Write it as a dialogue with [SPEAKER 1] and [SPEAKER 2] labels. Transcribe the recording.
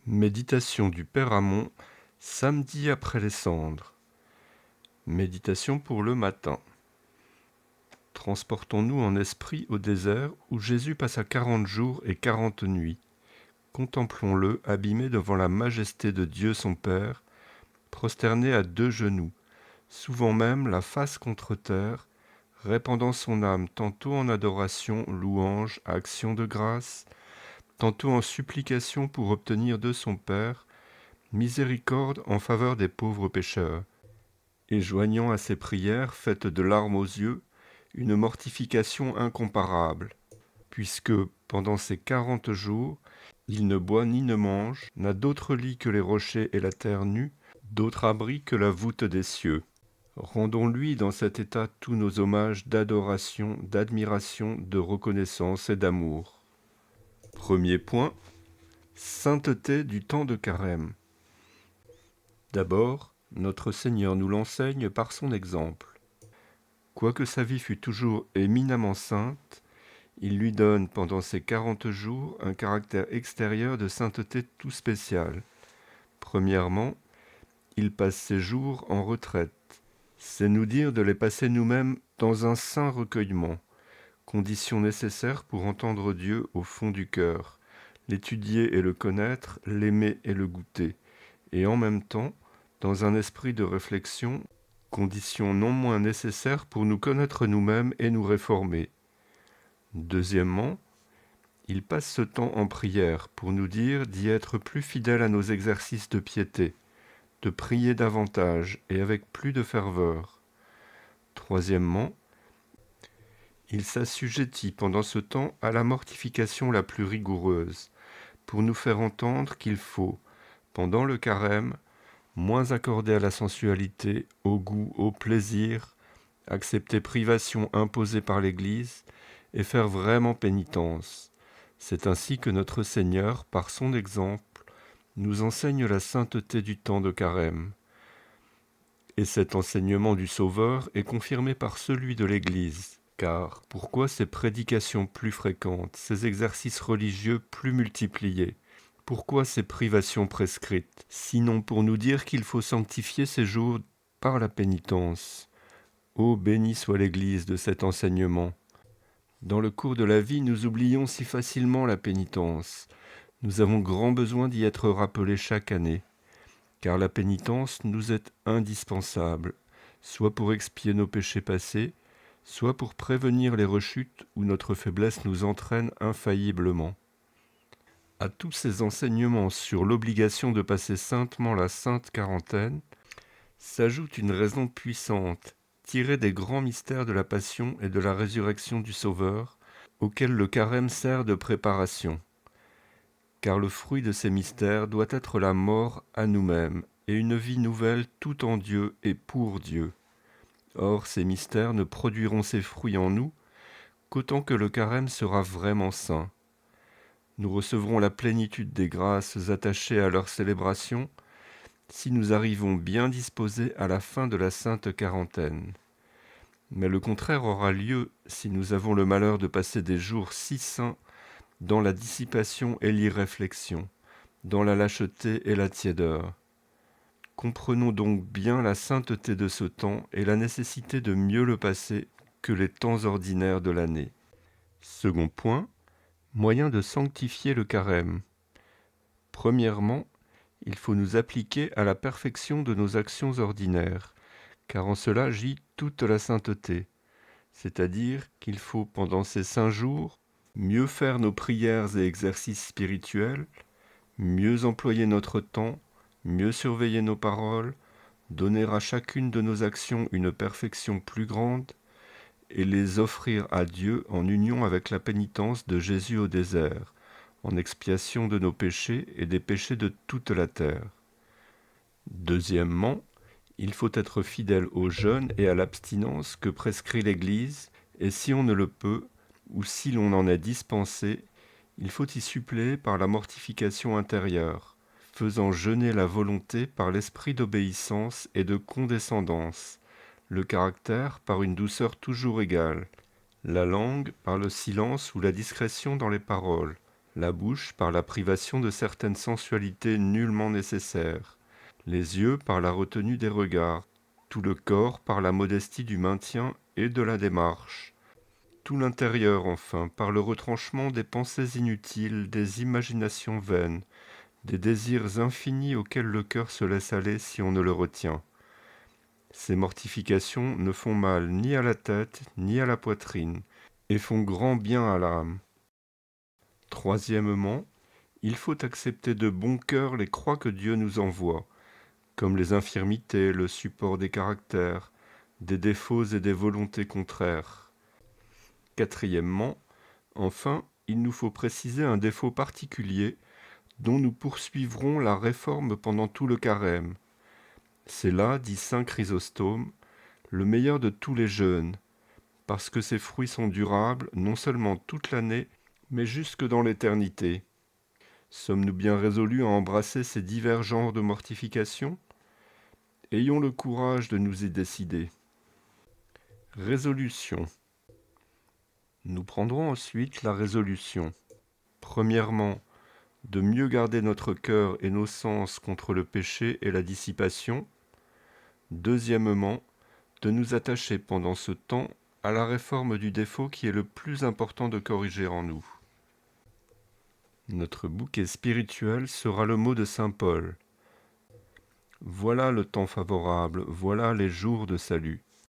[SPEAKER 1] Méditation du Père Amon, samedi après les cendres. Méditation pour le matin. Transportons-nous en esprit au désert où Jésus passa 40 jours et 40 nuits. Contemplons-le abîmé devant la majesté de Dieu son Père, prosterné à 2 genoux, souvent même la face contre terre, répandant son âme tantôt en adoration, louange, action de grâce, tantôt en supplication pour obtenir de son Père miséricorde en faveur des pauvres pécheurs, et joignant à ses prières faites de larmes aux yeux une mortification incomparable, puisque, pendant ces 40 jours, il ne boit ni ne mange, n'a d'autre lit que les rochers et la terre nue, d'autre abri que la voûte des cieux. Rendons-lui dans cet état tous nos hommages d'adoration, d'admiration, de reconnaissance et d'amour. Premier point, sainteté du temps de carême. D'abord, notre Seigneur nous l'enseigne par son exemple. Quoique sa vie fût toujours éminemment sainte, il lui donne pendant ces 40 jours un caractère extérieur de sainteté tout spécial. Premièrement, il passe ses jours en retraite. C'est nous dire de les passer nous-mêmes dans un saint recueillement, condition nécessaire pour entendre Dieu au fond du cœur, l'étudier et le connaître, l'aimer et le goûter, et en même temps, dans un esprit de réflexion, condition non moins nécessaire pour nous connaître nous-mêmes et nous réformer. Deuxièmement, il passe ce temps en prière pour nous dire d'y être plus fidèles à nos exercices de piété, de prier davantage et avec plus de ferveur. Troisièmement, il s'assujettit pendant ce temps à la mortification la plus rigoureuse, pour nous faire entendre qu'il faut, pendant le carême, moins accordé à la sensualité, au goût, au plaisir, accepter privation imposée par l'Église et faire vraiment pénitence. C'est ainsi que notre Seigneur, par son exemple, nous enseigne la sainteté du temps de carême. Et cet enseignement du Sauveur est confirmé par celui de l'Église. Car pourquoi ces prédications plus fréquentes, ces exercices religieux plus multipliés ? Pourquoi ces privations prescrites, sinon pour nous dire qu'il faut sanctifier ces jours par la pénitence ? Ô béni soit l'Église de cet enseignement. Dans le cours de la vie, nous oublions si facilement la pénitence. Nous avons grand besoin d'y être rappelés chaque année, car la pénitence nous est indispensable, soit pour expier nos péchés passés, soit pour prévenir les rechutes où notre faiblesse nous entraîne infailliblement. À tous ces enseignements sur l'obligation de passer saintement la sainte quarantaine, s'ajoute une raison puissante, tirée des grands mystères de la passion et de la résurrection du Sauveur, auxquels le carême sert de préparation. Car le fruit de ces mystères doit être la mort à nous-mêmes et une vie nouvelle tout en Dieu et pour Dieu. Or, ces mystères ne produiront ces fruits en nous qu'autant que le carême sera vraiment saint. Nous recevrons la plénitude des grâces attachées à leur célébration si nous arrivons bien disposés à la fin de la sainte quarantaine. Mais le contraire aura lieu si nous avons le malheur de passer des jours si saints dans la dissipation et l'irréflexion, dans la lâcheté et la tiédeur. Comprenons donc bien la sainteté de ce temps et la nécessité de mieux le passer que les temps ordinaires de l'année. Second point, moyen de sanctifier le carême. Premièrement, il faut nous appliquer à la perfection de nos actions ordinaires, car en cela gît toute la sainteté. C'est-à-dire qu'il faut, pendant ces 5 jours, mieux faire nos prières et exercices spirituels, mieux employer notre temps, mieux surveiller nos paroles, donner à chacune de nos actions une perfection plus grande, et les offrir à Dieu en union avec la pénitence de Jésus au désert, en expiation de nos péchés et des péchés de toute la terre. Deuxièmement, il faut être fidèle au jeûne et à l'abstinence que prescrit l'Église, et si on ne le peut, ou si l'on en est dispensé, il faut y suppléer par la mortification intérieure, faisant jeûner la volonté par l'esprit d'obéissance et de condescendance, le caractère par une douceur toujours égale, la langue par le silence ou la discrétion dans les paroles, la bouche par la privation de certaines sensualités nullement nécessaires, les yeux par la retenue des regards, tout le corps par la modestie du maintien et de la démarche, tout l'intérieur enfin par le retranchement des pensées inutiles, des imaginations vaines, des désirs infinis auxquels le cœur se laisse aller si on ne le retient. Ces mortifications ne font mal ni à la tête ni à la poitrine, et font grand bien à l'âme. Troisièmement, il faut accepter de bon cœur les croix que Dieu nous envoie, comme les infirmités, le support des caractères, des défauts et des volontés contraires. Quatrièmement, enfin, il nous faut préciser un défaut particulier dont nous poursuivrons la réforme pendant tout le carême. C'est là, dit saint Chrysostome, le meilleur de tous les jeûnes, parce que ses fruits sont durables non seulement toute l'année, mais jusque dans l'éternité. Sommes-nous bien résolus à embrasser ces divers genres de mortification ? Ayons le courage de nous y décider. Résolution. Nous prendrons ensuite la résolution. Premièrement, de mieux garder notre cœur et nos sens contre le péché et la dissipation. Deuxièmement, de nous attacher pendant ce temps à la réforme du défaut qui est le plus important de corriger en nous. Notre bouquet spirituel sera le mot de saint Paul. Voilà le temps favorable, voilà les jours de salut.